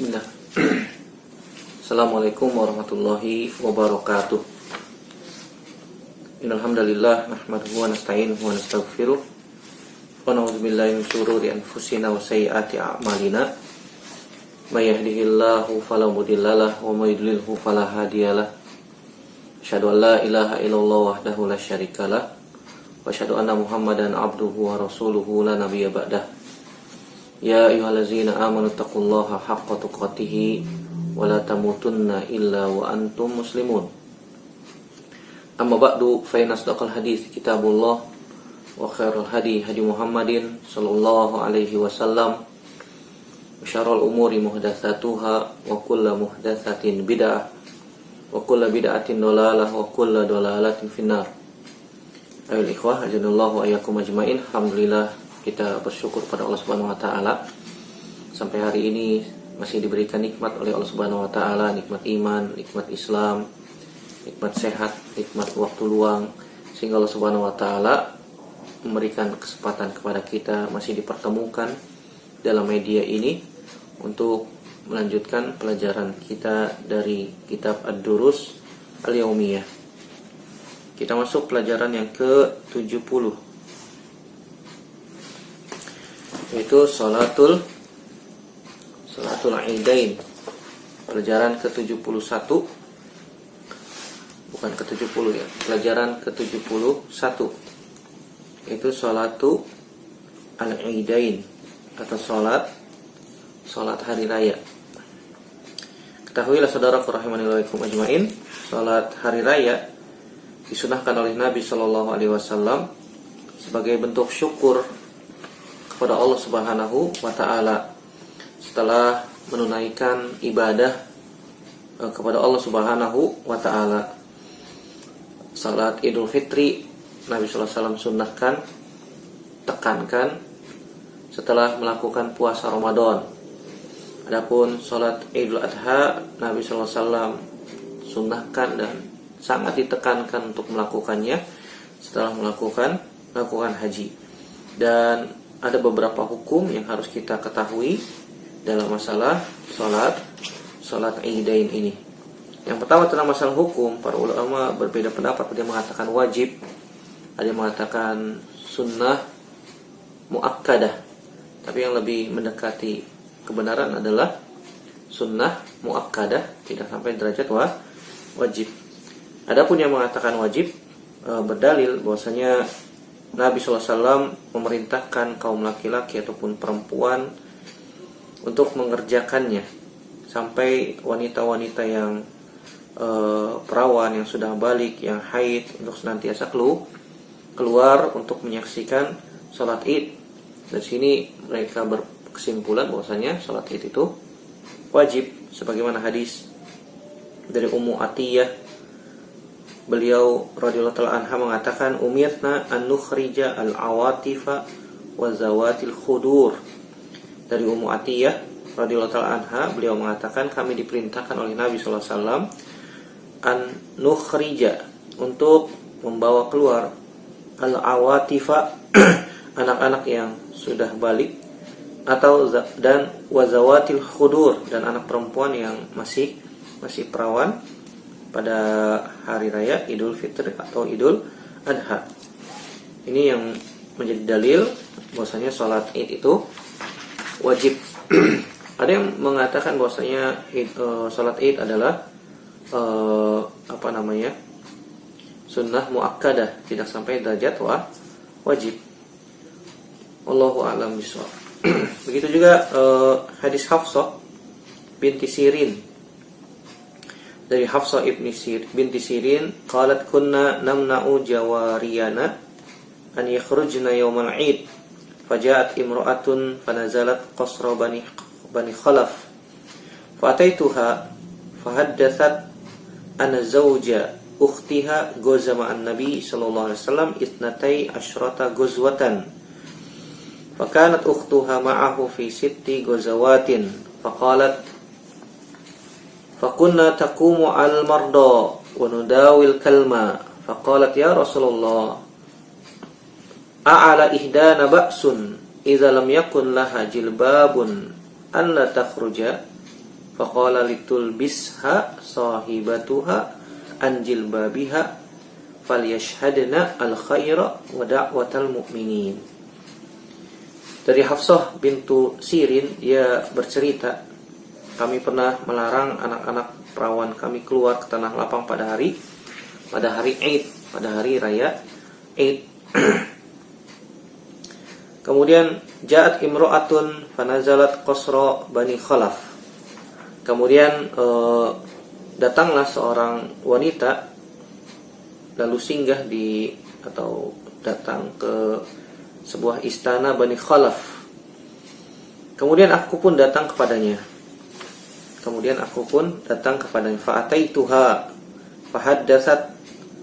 Bismillah. Assalamualaikum warahmatullahi wabarakatuh. Innal hamdalillah nahmaduhu wa nasta'inuhu wa nastaghfiruh wa na'udzu billahi min shururi anfusina wa sayyiati a'malina. May yahdihillahu fala mudhillalah wa may yudlilhu fala hadiyalah. Asyhadu an la ilaha illallah wahdahu la syarikalah wa asyhadu anna Muhammadan abduhu wa rasuluhu la nabiyya ba'dah. Ya ayyuhallazina amanu taqullaha haqqa tuqatih wa la tamutunna illa wa antum muslimun. Amma ba'du, fa inna asdaqal hadits kitabullah wa khairul hadi Muhammadin sallallahu alaihi wasallam wa syarrul umuri muhdatsatuha wa kullu muhdatsatin bid'ah wa kullu bid'atin dhalalah wa kullu dhalalatin finnar. Ayo ikhwah, ajanallahu ayyakum ajmain. Alhamdulillah, kita bersyukur pada Allah Subhanahu wa taala sampai hari ini masih diberikan nikmat oleh Allah Subhanahu wa taala, nikmat iman, nikmat Islam, nikmat sehat, nikmat waktu luang, sehingga Allah Subhanahu wa taala memberikan kesempatan kepada kita masih dipertemukan dalam media ini untuk melanjutkan pelajaran kita dari kitab Ad-Durus Al-Yaumiyah. Kita masuk pelajaran yang ke-70, yaitu Salatul Aidain. Pelajaran ke-71, bukan ke-70 ya, pelajaran ke-71, yaitu Salatul Aidain atau salat hari raya. Ketahuilah saudaraku rahimani wa ajmain, salat hari raya disunahkan oleh Nabi Shallallahu alaihi wasallam sebagai bentuk syukur kepada Allah Subhanahu wa taala setelah menunaikan ibadah kepada Allah Subhanahu wa taala. Salat Idul Fitri Nabi sallallahu alaihi wasallam sunnahkan, tekankan setelah melakukan puasa Ramadan. Adapun salat Idul Adha Nabi sallallahu alaihi wasallam sunnahkan dan sangat ditekankan untuk melakukannya setelah melakukan haji. Dan ada beberapa hukum yang harus kita ketahui dalam masalah salat Aidain ini. Yang pertama tentang masalah hukum, para ulama berbeda pendapat. Ada yang mengatakan wajib, ada yang mengatakan sunnah muakkadah. Tapi yang lebih mendekati kebenaran adalah sunnah muakkadah, tidak sampai derajat wajib. Adapun yang mengatakan wajib berdalil bahwasanya Nabi SAW memerintahkan kaum laki-laki ataupun perempuan untuk mengerjakannya, sampai wanita-wanita yang perawan, yang sudah balik, yang haid, untuk senantiasa keluar untuk menyaksikan sholat id. Dari sini mereka berkesimpulan bahwasanya sholat id itu wajib, sebagaimana hadis dari Ummu Atiyah. Beliau radhiyallahu ta'ala anha mengatakan, umirna an nukhrija al-awatifa wa zawatil khudur. Dari Ummu Atiyah radhiyallahu ta'ala anha, beliau mengatakan kami diperintahkan oleh Nabi sallallahu alaihi wasallam an nukhrija, untuk membawa keluar al-awatifa anak-anak yang sudah balik, atau dan wa zawatil khudur, dan anak perempuan yang masih perawan pada hari raya Idul Fitri atau Idul Adha. Ini yang menjadi dalil bahwasanya sholat id itu wajib. Ada yang mengatakan bahwasanya sholat id adalah sunnah muakkadah, tidak sampai derajat wajib. Wallahu a'lam bishawab. Begitu juga hadis Hafsah binti Sirin. Dari Hafsah binti Sirin, qalat kunna namna'u jawariyana an yakhrujna yawmal 'id, faja'at imra'atun fanazalat qasra bani Khalaf, fa'ataituha fahaddathat anna zawja ukhtiha ghaza ma'an nabi sallallahu alaihi wasallam itnatai asyrata ghazwatan, fakanat ukhtuha ma'ahu fi sitti ghazawatin, faqalat fakunna taqumu al-marda wa nudawil kalma, faqalat ya Rasulullah a'ala ihdana ba'sun idza lam yakun laha jilbabun an la takhruja Faqala litulbisha sahibatuha an jilbabiha falyashhadna al-khaira wa da'watal mu'minin. Dari Hafsah bintu Sirin, dia bercerita, kami pernah melarang anak-anak perawan kami keluar ke tanah lapang pada hari Eid, pada hari raya Eid. Kemudian ja'at imra'atun fanazalat qasra Bani Khalaf. Kemudian datanglah seorang wanita lalu singgah atau datang ke sebuah istana Bani Khalaf. Kemudian aku pun datang kepadanya. Fa'ataituha fahaddatsat,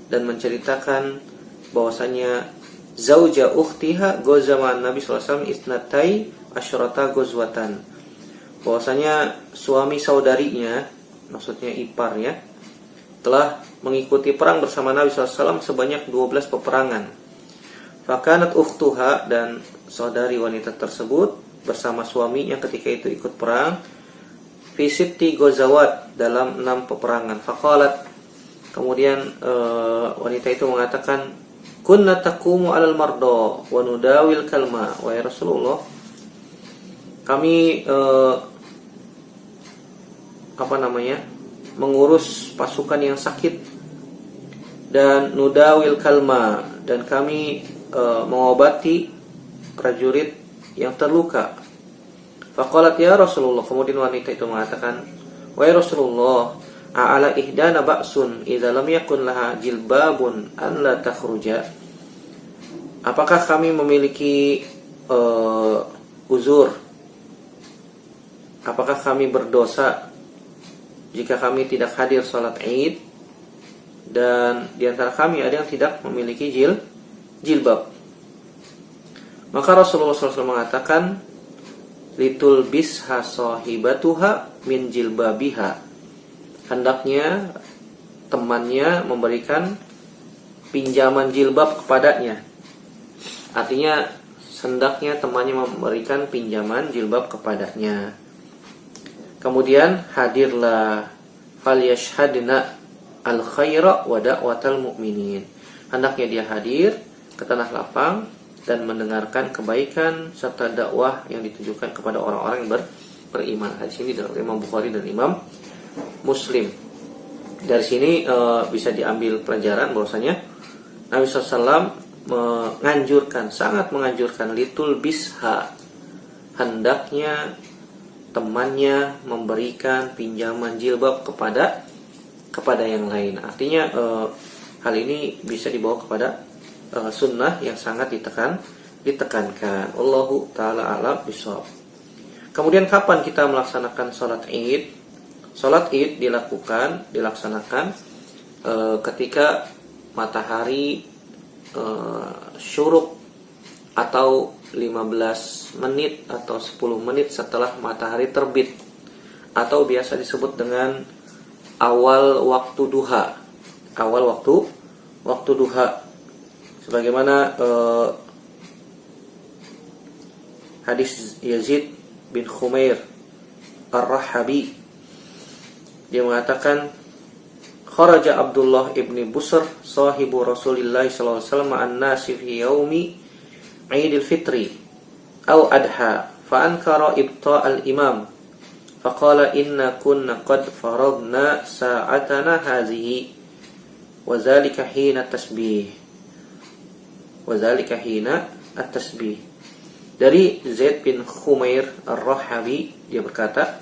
dan menceritakan bahwasanya zauja ukhtiha gozaman Nabi sallallahu alaihi wasallam isnatai asyrata gozwatan. Bahwasanya suami saudarinya, maksudnya iparnya, telah mengikuti perang bersama Nabi SAW sebanyak 12 peperangan. Fakanat ukhtuha, dan saudari wanita tersebut bersama suaminya ketika itu ikut perang fi sitti gozawat, dalam 6 peperangan. Faqalat, kemudian wanita itu mengatakan, kunna taqumu alal mardo wa nudawil kalma. Wahai Rasulullah, kami mengurus pasukan yang sakit, dan nudawil kalma, dan kami mengobati prajurit yang terluka. Faqalat ya Rasulullah, kemudian wanita itu mengatakan, wahai Rasulullah, a'ala ihdana ba'sun idza lam yakun laha jilbabun an la takhruja. Apakah kami memiliki uzur? Apakah kami berdosa jika kami tidak hadir salat Id, dan di antara kami ada yang tidak memiliki jilbab? Maka Rasulullah SAW mengatakan, litulbisha sahibatuha min jilbabiha. Hendaknya temannya memberikan pinjaman jilbab kepadanya. Artinya hendaknya temannya memberikan pinjaman jilbab kepadanya. Kemudian hadirlah falyashhadna al-khaira wa da'watal mu'minin. Hendaknya dia hadir ke tanah lapang dan mendengarkan kebaikan serta dakwah yang ditujukan kepada orang-orang yang beriman. Hadis ini dari Imam Bukhari dan Imam Muslim. Dari sini bisa diambil pelajaran bahwasanya Nabi SAW sangat menganjurkan litul bisha, hendaknya temannya memberikan pinjaman jilbab kepada yang lain. Artinya hal ini bisa dibawa kepada sunnah yang sangat ditekankan. Allahu ta'ala a'lam bishawab. Kemudian kapan kita melaksanakan sholat Id? Sholat Id dilaksanakan ketika matahari syuruk atau 15 menit atau 10 menit setelah matahari terbit, atau biasa disebut dengan awal waktu duha. Sebagaimana hadis Yazid bin Khumair Ar-Rahabi, dia mengatakan, kharaja Abdullah ibni Busr sahibu Rasulillah sallallahu alaihi wasallam an-nasi fi yaumi Aidil Fitri aw Adha fa ankara ibta' al-imam faqala inna kunna qad faradna sa'atana hadhihi wa dhalika hina at-tasbih. Dari Zaid bin Khumair Ar-Rahabi, dia berkata,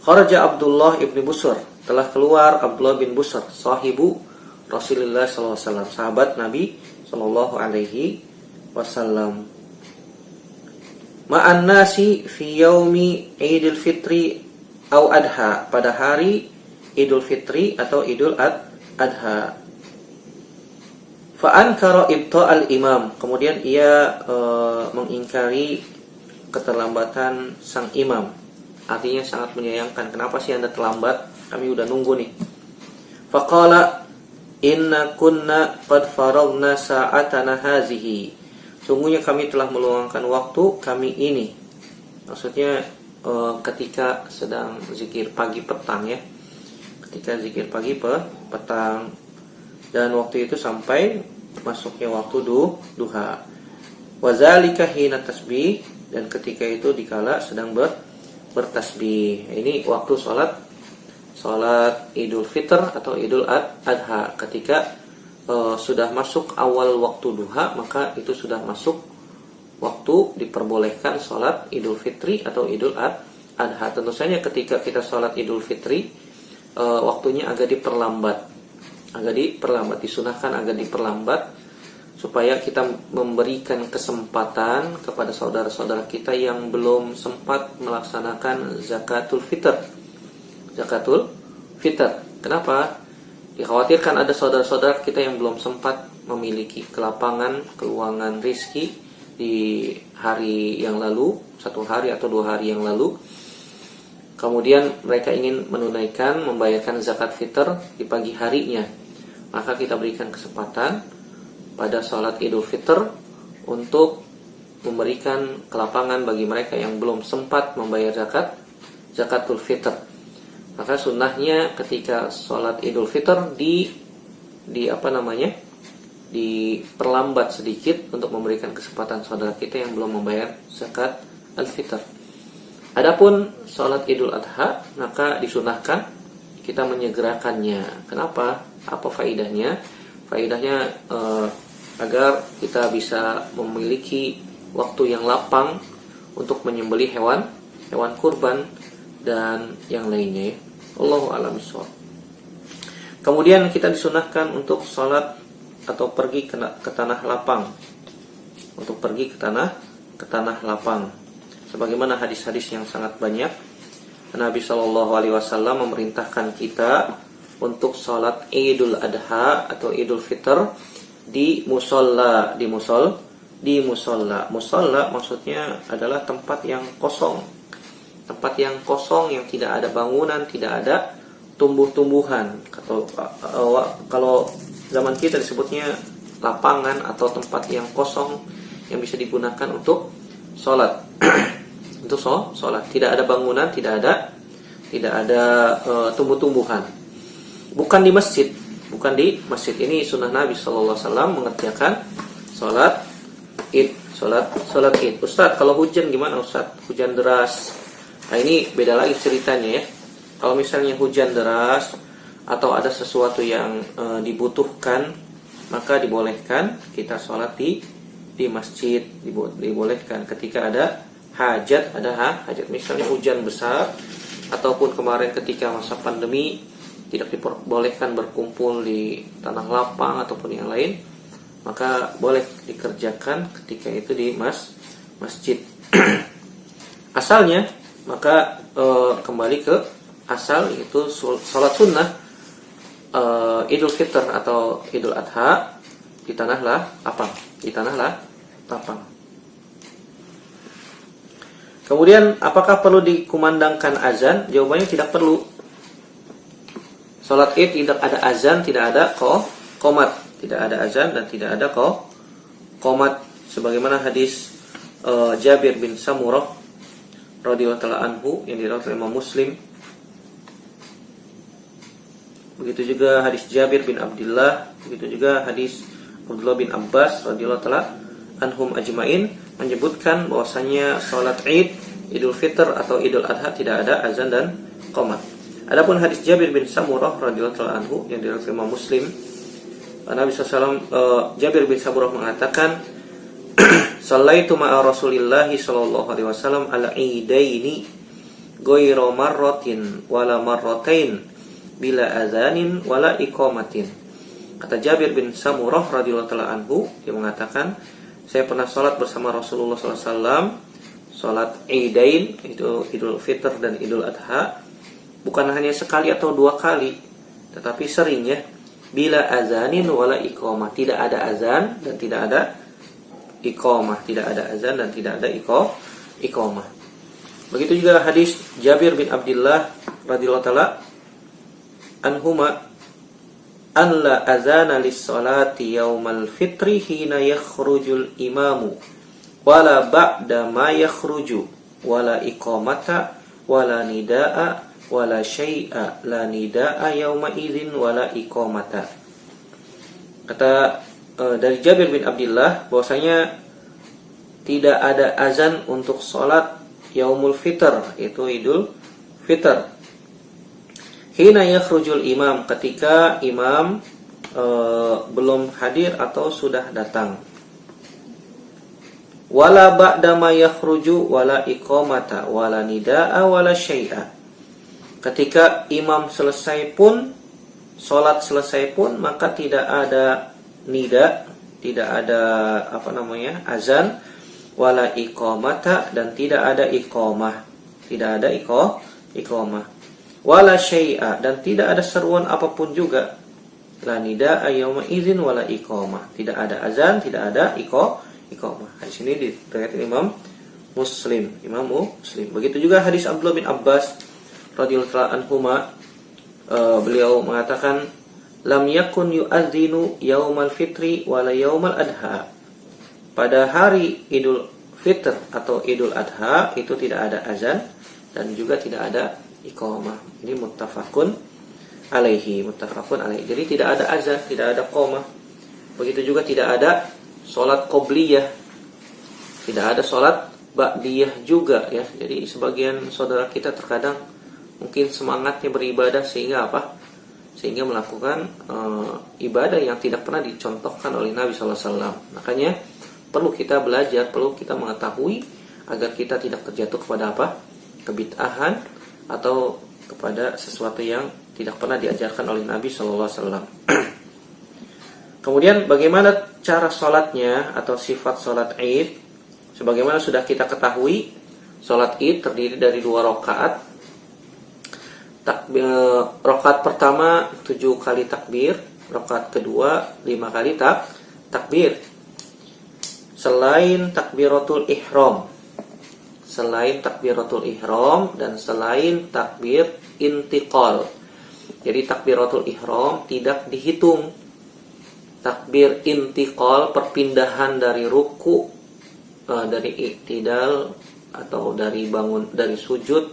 kharaja Abdullah ibni Busr, telah keluar Abdullah bin Busr, sahibu Rasulullah sallallahu alaihi wasallam, sahabat Nabi sallallahu alaihi wasallam, ma'an nasi fi yaumi Idul Fitri au Adha, pada hari Idul Fitri atau Idul Adha. Fa ankara ibta'al imam, kemudian ia mengingkari keterlambatan sang imam. Artinya sangat menyayangkan, kenapa sih Anda terlambat? Kami udah nunggu nih. Faqala inna kunna qad faragna sa'atana hazihi. Sungguhnya kami telah meluangkan waktu kami ini. Maksudnya ketika sedang zikir pagi petang ya. Ketika zikir pagi petang, dan waktu itu sampai masuknya waktu duha. Wazalika hina tasbih, dan ketika itu dikala sedang bertasbih. Ini waktu salat Idul Fitr atau Idul Adha. Ketika sudah masuk awal waktu duha, maka itu sudah masuk waktu diperbolehkan salat Idul Fitri atau Idul Adha. Tentu saja ketika kita salat Idul Fitri, waktunya agak diperlambat, disunahkan agak diperlambat supaya kita memberikan kesempatan kepada saudara-saudara kita yang belum sempat melaksanakan zakatul fitr. Kenapa? Dikhawatirkan ada saudara-saudara kita yang belum sempat memiliki kelapangan keuangan rizki di hari yang lalu, 1 hari atau 2 hari yang lalu. Kemudian mereka ingin menunaikan, membayarkan zakat fitr di pagi harinya. Maka kita berikan kesempatan pada salat Idul Fitr untuk memberikan kelapangan bagi mereka yang belum sempat membayar zakatul fitr. Maka sunnahnya ketika salat Idul Fitr diperlambat sedikit untuk memberikan kesempatan saudara kita yang belum membayar zakat al-fitr. Adapun salat Idul Adha, maka disunahkan kita menyegerakannya. Kenapa? Apa faidahnya? Faidahnya agar kita bisa memiliki waktu yang lapang untuk menyembelih hewan kurban dan yang lainnya. Allahu a'lam bishawab. Kemudian kita disunahkan untuk salat atau pergi ke tanah lapang. Untuk pergi ke tanah lapang. Sebagaimana hadis-hadis yang sangat banyak, Nabi Shallallahu alaihi wasallam memerintahkan kita untuk salat Idul Adha atau Idul Fitr di musolla. Musolla maksudnya adalah tempat yang kosong. Tempat yang kosong yang tidak ada bangunan, tidak ada tumbuh-tumbuhan. Kalau zaman kita disebutnya lapangan atau tempat yang kosong yang bisa digunakan untuk sholat. Untuk sholat, tidak ada bangunan, tidak ada tumbuh-tumbuhan. Bukan di masjid. Ini sunnah Nabi sallallahu alaihi wasallam mengerjakan salat Id. Ustaz, kalau hujan gimana Ustaz? Hujan deras. Nah, ini beda lagi ceritanya ya. Kalau misalnya hujan deras atau ada sesuatu yang dibutuhkan, maka dibolehkan kita salat di masjid. Dibolehkan ketika ada hajat, misalnya hujan besar, ataupun kemarin ketika masa pandemi tidak diperbolehkan berkumpul di tanah lapang ataupun yang lain, maka boleh dikerjakan ketika itu di masjid. Asalnya, maka kembali ke asal, yaitu salat sunnah Idul Fitr atau Idul Adha di tanah lapang. Kemudian apakah perlu dikumandangkan azan? Jawabannya tidak perlu. Salat Id tidak ada azan, tidak ada qomat, tidak ada azan dan tidak ada qomat. Sebagaimana hadis Jabir bin Samurah radhiyallahu ta'ala anhu yang diriwayatkan oleh Imam Muslim. Begitu juga hadis Jabir bin Abdullah, begitu juga hadis Abdullah bin Abbas radhiyallahu ta'ala anhum ajmain menyebutkan bahwasanya salat Id, Idul Fitr atau Idul Adha tidak ada azan dan qomat. Adapun hadis Jabir bin Samurah radhiyallahu ta'ala anhu yang diriwayatkan Imam Muslim, Nabi SAW, Jabir bin Samurah mengatakan, "Shallaitu ma'a Rasulillah sallallahu alaihi wasallam ala idaini ghairu marratin wala marratain bila adzanin wala iqamatin." Kata Jabir bin Samurah radhiyallahu ta'ala anhu, dia mengatakan, saya pernah salat bersama Rasulullah sallallahu alaihi wasallam, salat Idain, itu Idul Fitr dan Idul Adha, bukan hanya sekali atau 2 kali, tetapi sering ya. Bila azanin wala iqamah, tidak ada azan dan tidak ada iqamah, tidak ada azan dan tidak ada iqamah. Begitu juga hadis Jabir bin Abdullah radhiyallahu taala anhuma, an la azana lis-salati yaumal fitri hina yakhrujul imamu wala ba'da ma yakhruju wala iqamata wala nidaa wala syai'a la nidaa yauma idzin wala iqamata. Kata dari Jabir bin Abdullah bahwasanya tidak ada azan untuk sholat yaumul fitr, itu Idul Fitr. Hina yakhrujul imam, ketika imam belum hadir atau sudah datang. Wala ba'da ma yakhruju wala iqamata wala nidaa wala syai'a. Ketika imam selesai pun, salat selesai pun, maka tidak ada nida, tidak ada azan, wala iqamata, dan tidak ada iqamah, tidak ada iqamah, wala syai'a, dan tidak ada seruan apapun juga. La nidaa yauma idzin wala iqamah, tidak ada azan, tidak ada iqamah. Hadis ini diriwayatkan Imam Muslim. Begitu juga hadis Abdullah bin Abbas radhiyallahu anhuma, beliau mengatakan lam yakun yu'adzinu yaumal fitri wala yaumal adha. Pada hari Idul Fitr atau Idul Adha itu tidak ada azan dan juga tidak ada iqamah. Ini muttafaqun alaihi. Jadi tidak ada azan, tidak ada iqamah. Begitu juga tidak ada salat qobliyah, tidak ada salat ba'diyah juga ya. Jadi sebagian saudara kita terkadang mungkin semangatnya beribadah sehingga sehingga melakukan ibadah yang tidak pernah dicontohkan oleh Nabi SAW. Makanya perlu kita belajar, perlu kita mengetahui agar kita tidak terjatuh kepada kebid'ahan atau kepada sesuatu yang tidak pernah diajarkan oleh Nabi SAW. Kemudian bagaimana cara sholatnya atau sifat sholat Id? Sebagaimana sudah kita ketahui, sholat Id terdiri dari 2 rakaat. Rakaat pertama 7 kali takbir, rakaat kedua 5 kali takbir. Selain takbiratul ihram, dan selain takbir intiqal. Jadi takbiratul ihram tidak dihitung. Takbir intiqal, perpindahan dari ruku, dari iktidal atau dari bangun dari sujud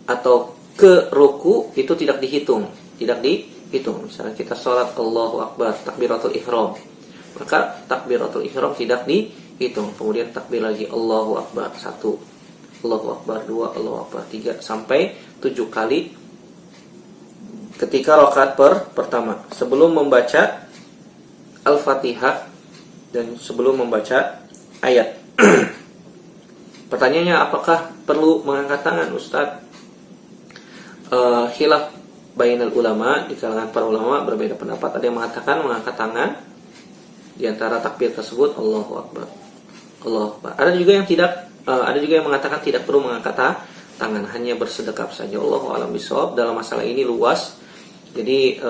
atau ke ruku, itu tidak dihitung. Misalnya kita sholat Allahu Akbar, takbiratul ihram, maka takbiratul ihram tidak dihitung. Kemudian takbir lagi Allahu Akbar 1, Allahu Akbar 2, Allahu Akbar 3 sampai 7 kali ketika rakaat pertama, sebelum membaca Al-Fatihah dan sebelum membaca ayat. Pertanyaannya, apakah perlu mengangkat tangan, Ustaz? Khilaf bainal ulama, di kalangan para ulama berbeda pendapat. Ada yang mengatakan mengangkat tangan di antara takbir tersebut, Allahu Akbar, Allahu Akbar. Ada juga yang mengatakan tidak perlu mengangkat tangan, hanya bersedekap saja. Allahu a'lam bishawab. Dalam masalah ini luas, jadi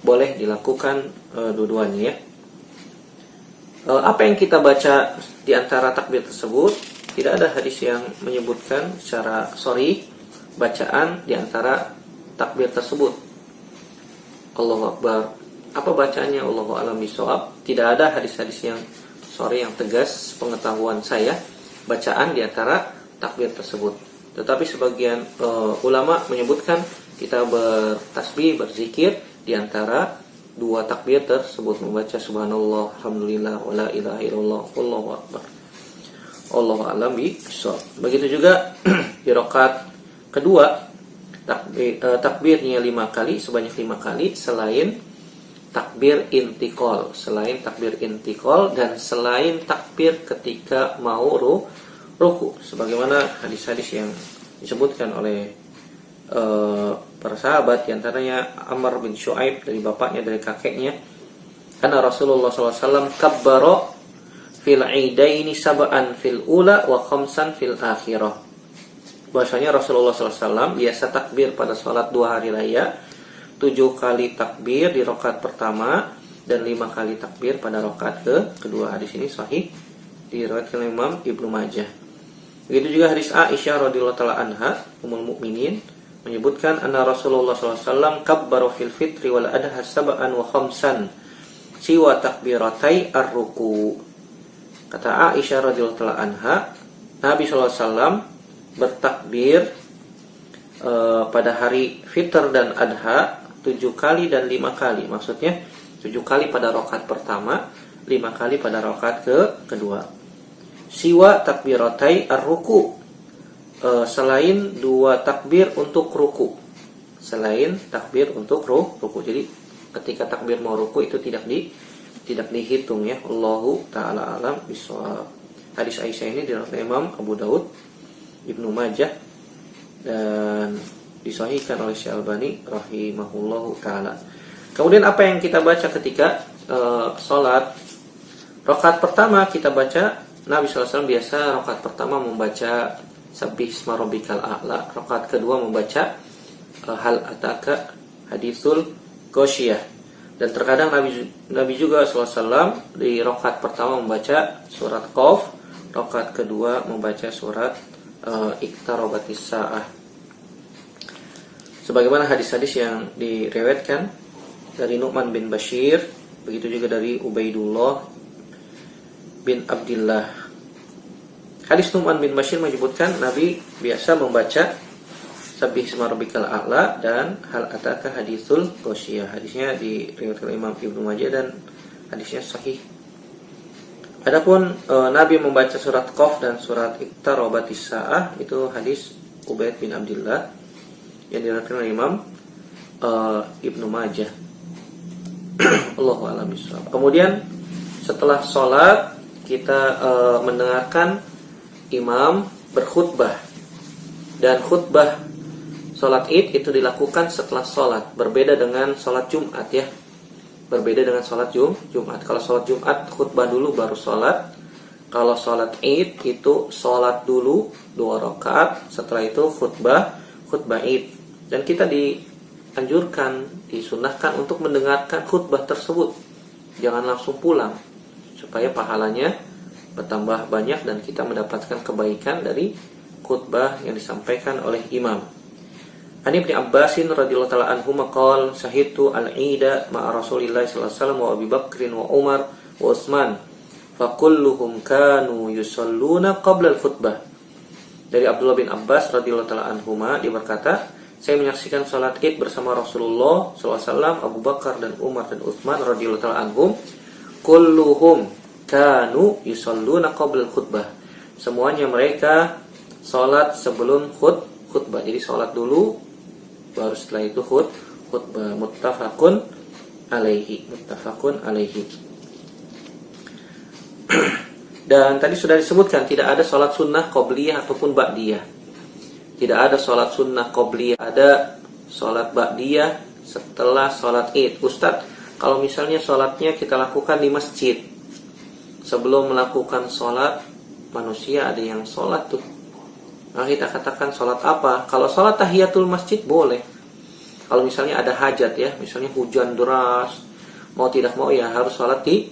boleh dilakukan dua-duanya ya. Apa yang kita baca di antara takbir tersebut, tidak ada hadis yang menyebutkan secara sharih bacaan di antara takbir tersebut. Allahu Akbar, apa bacaannya? Allahu a'lam bishawab. Tidak ada hadis-hadis yang sharih yang tegas pengetahuan saya bacaan di antara takbir tersebut. Tetapi sebagian ulama menyebutkan kita bertasbih, berzikir di antara 2 takbir tersebut, membaca subhanallah, alhamdulillah, wala ilaha illallah, wallahu akbar. Allahu a'lam bishawab. Begitu juga di rakaat kedua, takbirnya 5 kali, sebanyak 5 kali selain takbir intiqal, dan selain takbir ketika mau ruku, sebagaimana hadis-hadis yang disebutkan oleh para sahabat, diantaranya Amr bin Shu'aib dari bapaknya, dari kakeknya, karena Rasulullah SAW kabbara fil idaini sab'an fil ula wa khamsan fil akhirah. Bahwasanya Rasulullah SAW biasa takbir pada sholat 2 hari raya, 7 kali takbir di rakaat pertama dan 5 kali takbir pada rakaat kedua. Hadis ini sahih, diriwayatkan Imam Ibnu Majah. Begitu juga hadis Aisyah radhiyallahu taala anha, ummul mukminin, menyebutkan anna Rasulullah SAW kabbara fil fitri wal adha sab'an wa khamsan siwa takbiratai ar-ruku. Kata Aisyah radhiyallahu anha, Nabi SAW bertakbir pada hari Fitr dan Adha 7 kali dan 5 kali. Maksudnya 7 kali pada rakaat pertama, 5 kali pada rakaat kedua. Siwa takbiratai ar-ruku, selain 2 takbir untuk ruku. Selain takbir untuk ruku. Jadi ketika takbir mau ruku itu tidak dihitung ya. Allahu taala alam bishawab. Hadis Aisyah ini diriwayatkan Imam Abu Daud, Ibnu Majah, dan disahihkan oleh Syekh Albani rahimahullahu taala. Kemudian apa yang kita baca ketika salat? Rakaat pertama kita baca, Nabi SAW biasa rakaat pertama membaca Sabbih isma rabbikal a'la. Rakaat kedua membaca Hal ataka haditsul Ghasyiyah. Dan terkadang Nabi juga SAW di rakaat pertama membaca surat Qaf, rakaat kedua membaca surat Iqtarabatis Sa'ah. Sebagaimana hadis-hadis yang diriwayatkan dari Nu'man bin Bashir, begitu juga dari Ubaidullah bin Abdullah. Hadis Nu'man bin Bashir menyebutkan Nabi biasa membaca Sabbih isma rabbikal a'la dan Hal ataka haditsul Ghasyiyah. Hadisnya diriwayatkan Imam Ibnu Majah dan hadisnya sahih. Adapun Nabi membaca surat Qaf dan surat Iqtarabatis Sa'ah, itu hadis Ubaid bin Abdullah yang diriwayatkan oleh Imam Ibnu Majah. Allahu a'lam bishawab. Kemudian setelah sholat kita mendengarkan imam berkhutbah, dan khutbah sholat Id itu dilakukan setelah sholat. Berbeda dengan sholat Jumat ya. Berbeda dengan sholat Jumat. Kalau sholat Jumat khutbah dulu baru sholat. Kalau sholat Id itu sholat dulu 2 rakaat, setelah itu khutbah Id. Dan kita dianjurkan, disunahkan untuk mendengarkan khutbah tersebut. Jangan langsung pulang, supaya pahalanya bertambah banyak dan kita mendapatkan kebaikan dari khutbah yang disampaikan oleh imam. Ani Ibnu Abbasin radhiyallahu taala anhu maqal syahidtu al-Ida ma'a Rasulillah sallallahu alaihi wasallam wa Abi Bakrin wa Umar wa Utsman fa kulluhum kanu yusalluna qabla al-khutbah. Dari Abdullah bin Abbas radhiyallahu taala anhuma, dia berkata, saya menyaksikan salat Id bersama Rasulullah sallallahu alaihi wasallam, Abu Bakar dan Umar dan Utsman radhiyallahu taala anhum, kulluhum kanu yusalluna qabla al-khutbah. Semuanya mereka salat sebelum khutbah. Jadi salat dulu baru setelah itu khutbah. Muttafaqun alaihi. Dan tadi sudah disebutkan tidak ada salat sunnah qobliyah ataupun ba'diyah. Tidak ada salat sunnah qobliyah, ada salat ba'diyah setelah salat Id. Ustaz, kalau misalnya salatnya kita lakukan di masjid, sebelum melakukan salat manusia ada yang salat tuh. Nah, kita katakan sholat apa? Kalau sholat tahiyatul masjid boleh. Kalau misalnya ada hajat ya, misalnya hujan deras, mau tidak mau ya harus sholat di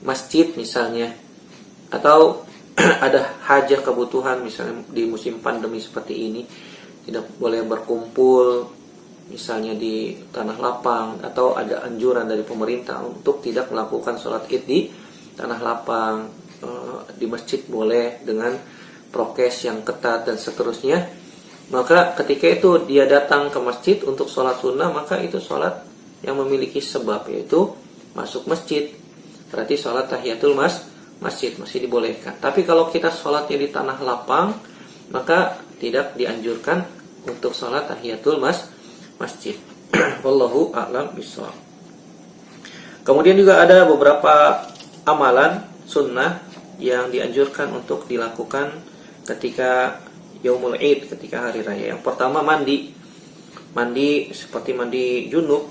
masjid misalnya. Atau ada hajat kebutuhan, misalnya di musim pandemi seperti ini tidak boleh berkumpul, misalnya di tanah lapang, atau ada anjuran dari pemerintah untuk tidak melakukan sholat id di tanah lapang. Di masjid boleh dengan prokes yang ketat dan seterusnya. Maka ketika itu dia datang ke masjid untuk sholat sunnah, maka itu sholat yang memiliki sebab, yaitu masuk masjid. Berarti sholat tahiyatul masjid masih dibolehkan. Tapi kalau kita sholatnya di tanah lapang, maka tidak dianjurkan untuk sholat tahiyatul masjid. Wallahu a'lam bishawab. Kemudian juga ada beberapa amalan sunnah yang dianjurkan untuk dilakukan ketika Yaumul Id, ketika hari raya. Yang pertama mandi seperti mandi junub,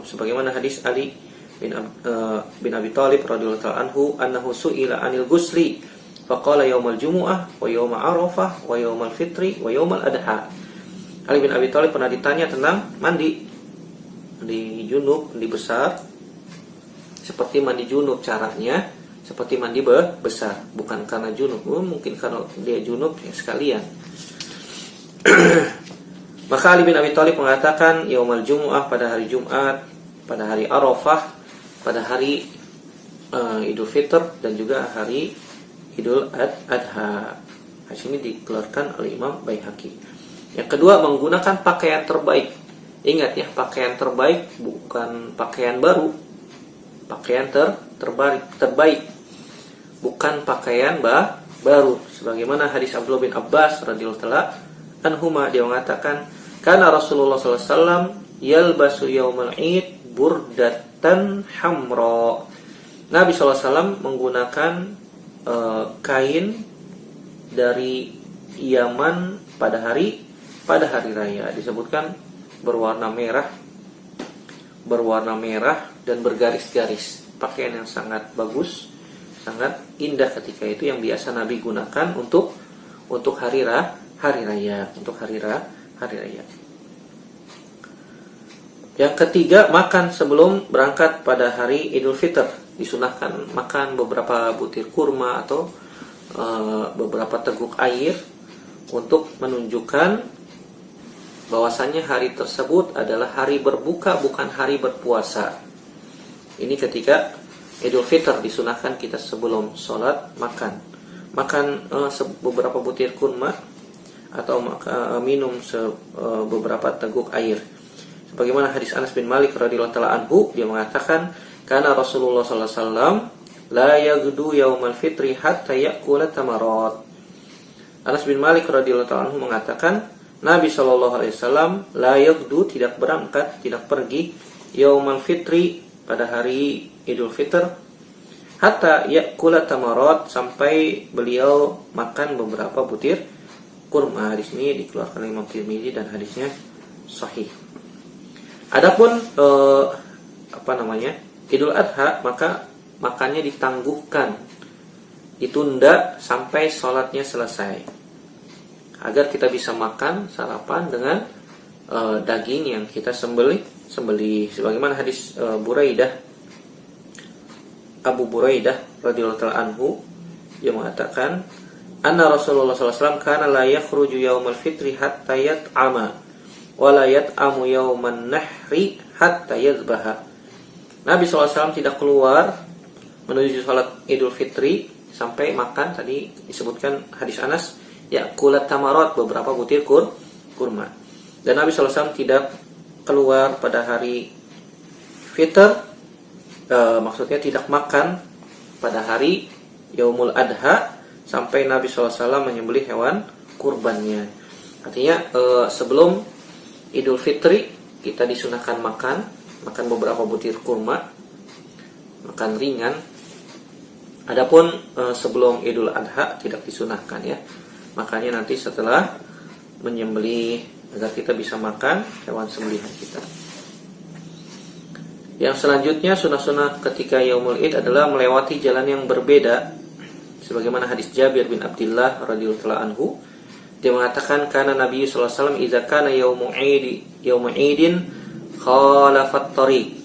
sebagaimana hadis Ali bin Abi Thalib radhiyallahu ta'ala anhu, annahu su'ila 'anil ghusli faqala yaumal jumu'ah wa yauma arafah wa yaumal fitri wa yaumal adha. Ali bin Abi Thalib pernah ditanya tentang mandi junub, mandi besar. Seperti mandi junub caranya seperti mandi besar, bukan karena junub, mungkin karena dia junub ya sekalian. Maka Ali bin Abi Thalib mengatakan yaumal jumu'ah pada hari Jumat, pada hari Arafah pada hari Idul Fitr dan juga hari Idul Adha. Hadis ini dikeluarkan oleh Imam Baihaqi. Yang kedua, menggunakan pakaian terbaik. Ingat ya, pakaian terbaik bukan pakaian baru. Pakaian terbaik. Bukan pakaian baru. Sebagaimana hadis Abdullah bin Abbas radhiyallahu taala anhuma, dia mengatakan, "Kana Rasulullah sallallahu alaihi wasallam yalbasu yaumal Id burdatan hamra." Nabi sallallahu alaihi wasallam menggunakan kain dari Yaman pada hari raya. Disebutkan berwarna merah dan bergaris-garis. Pakaian yang sangat bagus, sangat indah ketika itu, yang biasa Nabi gunakan untuk hari raya. Yang ketiga, makan sebelum berangkat pada hari Idul Fitr. Disunahkan makan beberapa butir kurma atau beberapa teguk air untuk menunjukkan bahwasannya hari tersebut adalah hari berbuka, bukan hari berpuasa. Ini ketika Idul Fitr disunahkan kita sebelum sholat makan beberapa butir kurma atau minum beberapa teguk air. Sebagaimana hadis Anas bin Malik radhiyallahu taala anhu, dia mengatakan, "Kana Rasulullah sallallahu alaihi wasallam la yaghdu yaumal fitri hatta ya'kula tamarat." Anas bin Malik radhiyallahu taala anhu mengatakan, Nabi sallallahu alaihi wasallam la yaghdu, tidak berangkat, tidak pergi, yaumal fitri, pada hari Idul Fitr, hatta ya'kula tamarat, sampai beliau makan beberapa butir kurma. Hadis ini dikeluarkan oleh Imam Tirmidzi dan hadisnya sahih. Adapun Idul Adha, maka makannya ditangguhkan, ditunda sampai sholatnya selesai, agar kita bisa makan sarapan dengan daging yang kita sembelih. Sebagaimana hadis Abu Buraidah radhiyallahu ta'ala anhu, dia mengatakan, anna Rasulullah sallallahu alaihi wasallam kana la yakhruju yaumal fitri hatta yat'ama wa la yat'amu yauman nahri hatta yadhbaha. Nabi sallallahu alaihi wasallam tidak keluar menuju salat Idul Fitri sampai makan. Tadi disebutkan hadis Anas, ya'kulat tamarat, beberapa butir kurma. Dan Nabi sallallahu alaihi wasallam tidak keluar pada hari Fitr, maksudnya tidak makan pada hari Yaumul Adha sampai Nabi SAW menyembelih hewan kurbannya. Artinya sebelum Idul Fitri kita disunahkan makan beberapa butir kurma, makan ringan. Adapun sebelum Idul Adha tidak disunahkan ya. Makanya nanti setelah menyembelih, agar kita bisa makan hewan sembelihan kita. Yang selanjutnya, sunah-sunah ketika Yaumul Id adalah melewati jalan yang berbeda. Sebagaimana hadis Jabir bin Abdullah radhiyallahu anhu, dia mengatakan, kana Nabi sallallahu alaihi wasallam idza kana yaumu idin khalafat tariq.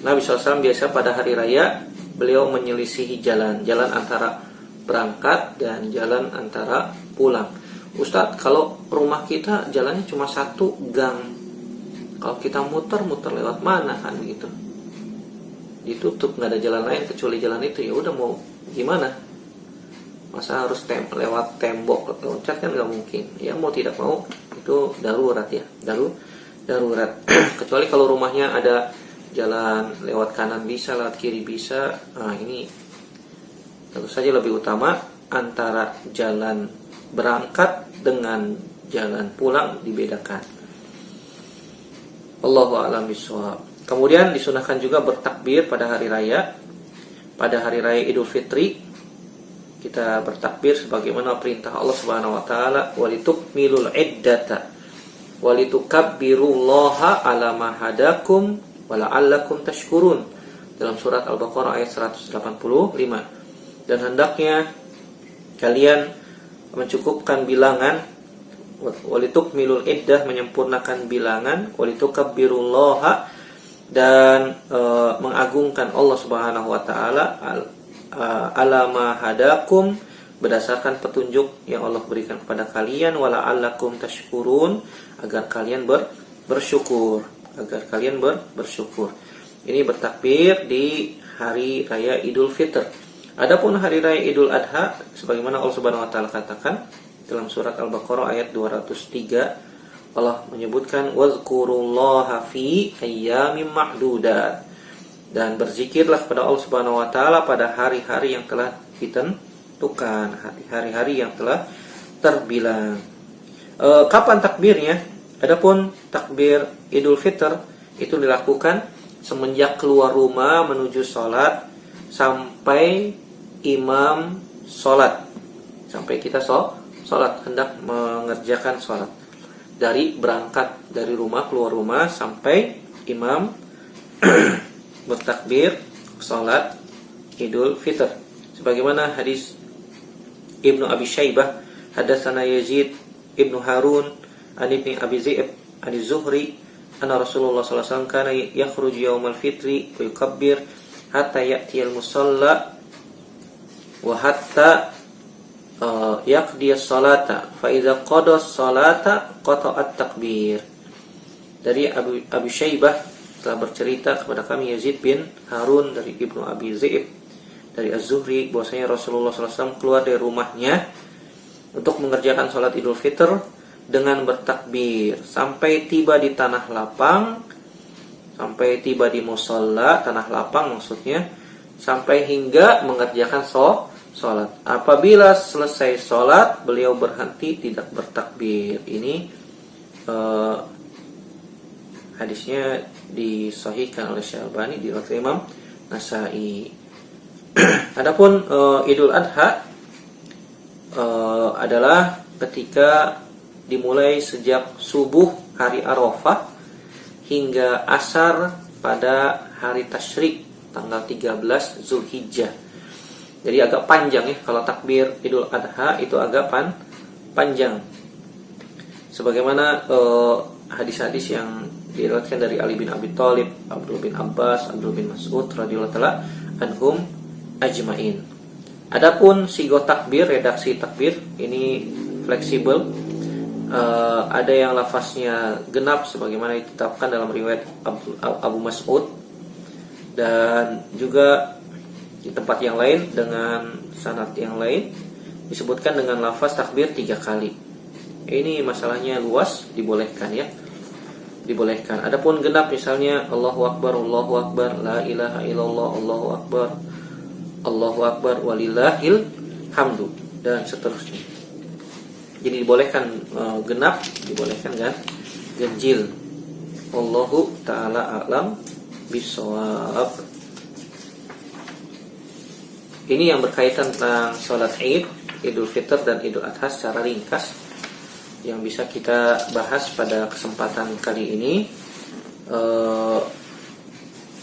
Nabi sallallahu alaihi wasallam biasa pada hari raya beliau menyelisihi jalan antara berangkat dan jalan antara pulang. Ustadz, kalau rumah kita jalannya cuma satu gang, kalau kita muter lewat mana kan gitu? Ditutup, nggak ada jalan lain kecuali jalan itu. Ya udah, mau gimana? Masa harus lewat tembok loncat, kan nggak mungkin. Ya mau tidak mau itu darurat ya, darurat. Kecuali kalau rumahnya ada jalan lewat kanan bisa, lewat kiri bisa. Nah ini tentu saja lebih utama antara jalan berangkat dengan jalan pulang dibedakan. Allahu a'lam bishawab. Kemudian disunahkan juga bertakbir pada hari raya. Pada hari raya Idul Fitri kita bertakbir sebagaimana perintah Allah Subhanahu wa taala, walitukmilul iddata walitukabbirullaha ala ma hadakum wala'allakum tashkurun, dalam surat Al-Baqarah ayat 185. Dan hendaknya kalian mencukupkan bilangan, walitukmilul iddah, menyempurnakan bilangan, walitukabbirullaha, dan mengagungkan Allah Subhanahu wa taala ala ma hadakum, berdasarkan petunjuk yang Allah berikan kepada kalian, wala'allakum tashkurun, agar kalian bersyukur, Ini bertakbir di hari raya Idul Fitr. Adapun hari raya Idul Adha, sebagaimana Allah Subhanahu wa taala katakan dalam surat Al-Baqarah ayat 203, Allah menyebutkan wazkurullaha fi ayyamin ma'dudat, dan berzikirlah kepada Allah Subhanahu wa taala pada hari-hari yang telah ditentukan, hari-hari yang telah terbilang. Kapan takbirnya? Adapun takbir Idul Fitr itu dilakukan semenjak keluar rumah menuju sholat sampai imam sholat, sampai kita sholat, hendak mengerjakan sholat. Dari berangkat dari rumah, keluar rumah, sampai imam bertakbir sholat Idul Fitr. Sebagaimana hadis Ibnu Abi Syaibah, hadatsana Yazid Ibnu Harun an Ibni Abi Zaib an Zuhri anna Rasulullah sallallahu alaihi wasallam kana yakhruju yaumal fitri wa yukabbir hatta ya'tiyal musalla wa hatta yaqdi as-salata fa idza qada as-salata qata'at takbir. Dari Abu Syaibah telah bercerita kepada kami Yazid bin Harun dari Ibnu Abi Zaib dari Az-Zuhri bahwasanya Rasulullah SAW keluar dari rumahnya untuk mengerjakan sholat Idul Fitr dengan bertakbir sampai tiba di tanah lapang, sampai tiba di musalla, tanah lapang maksudnya, sampai hingga mengerjakan sholat. Apabila selesai sholat, beliau berhenti tidak bertakbir. Ini hadisnya disahihkan oleh Syalbani di riwayat Imam Nasai. Adapun Idul Adha adalah ketika dimulai sejak subuh hari Arafah hingga asar pada hari tasyrik tanggal 13 Zulhijjah. Jadi agak panjang ya, kalau takbir Idul Adha itu agak panjang. Sebagaimana hadis-hadis yang diriwayatkan dari Ali bin Abi Thalib, Abdul bin Abbas, Abdul bin Mas'ud radhiyallahu taala anhum ajmain. Adapun sigo takbir, redaksi takbir ini fleksibel. Ada yang lafaznya genap sebagaimana ditetapkan dalam riwayat Abu Mas'ud, dan juga di tempat yang lain dengan sanad yang lain disebutkan dengan lafaz takbir 3 kali. Ini masalahnya luas, dibolehkan ya. Dibolehkan. Adapun genap misalnya Allahu Akbar, la ilaha illallah, Allahu Akbar walillahil hamdu, dan seterusnya. Jadi dibolehkan genap, dibolehkan kan ganjil. Allahu ta'ala a'lam bishawab. Ini yang berkaitan tentang sholat Id, Idul Fitr dan Idul Adha secara ringkas yang bisa kita bahas pada kesempatan kali ini.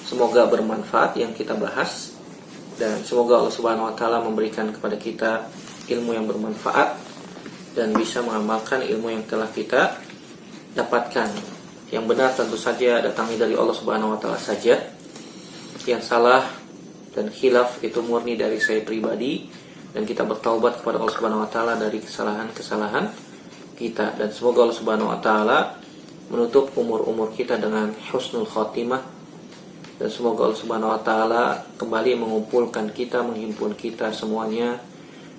Semoga bermanfaat yang kita bahas, dan semoga Allah Subhanahu wa taala memberikan kepada kita ilmu yang bermanfaat dan bisa mengamalkan ilmu yang telah kita dapatkan. Yang benar tentu saja datangnya dari Allah Subhanahu wa taala saja. Yang salah dan khilaf itu murni dari saya pribadi, dan kita bertaubat kepada Allah Subhanahu wa taala dari kesalahan-kesalahan kita, dan semoga Allah Subhanahu wa taala menutup umur-umur kita dengan husnul khotimah, dan semoga Allah Subhanahu wa taala kembali mengumpulkan kita, menghimpun kita semuanya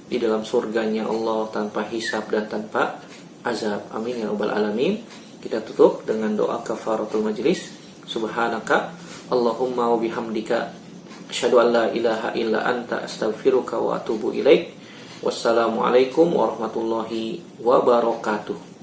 di dalam surganya Allah tanpa hisab dan tanpa azab. Amin ya rabbal alamin. Kita tutup dengan doa kafaratul majlis. Subhanaka Allahumma wa bihamdika asyhadu an la ilaha illa anta astaghfiruka wa atubu ilaik. Wassalamualaikum warahmatullahi wabarakatuh.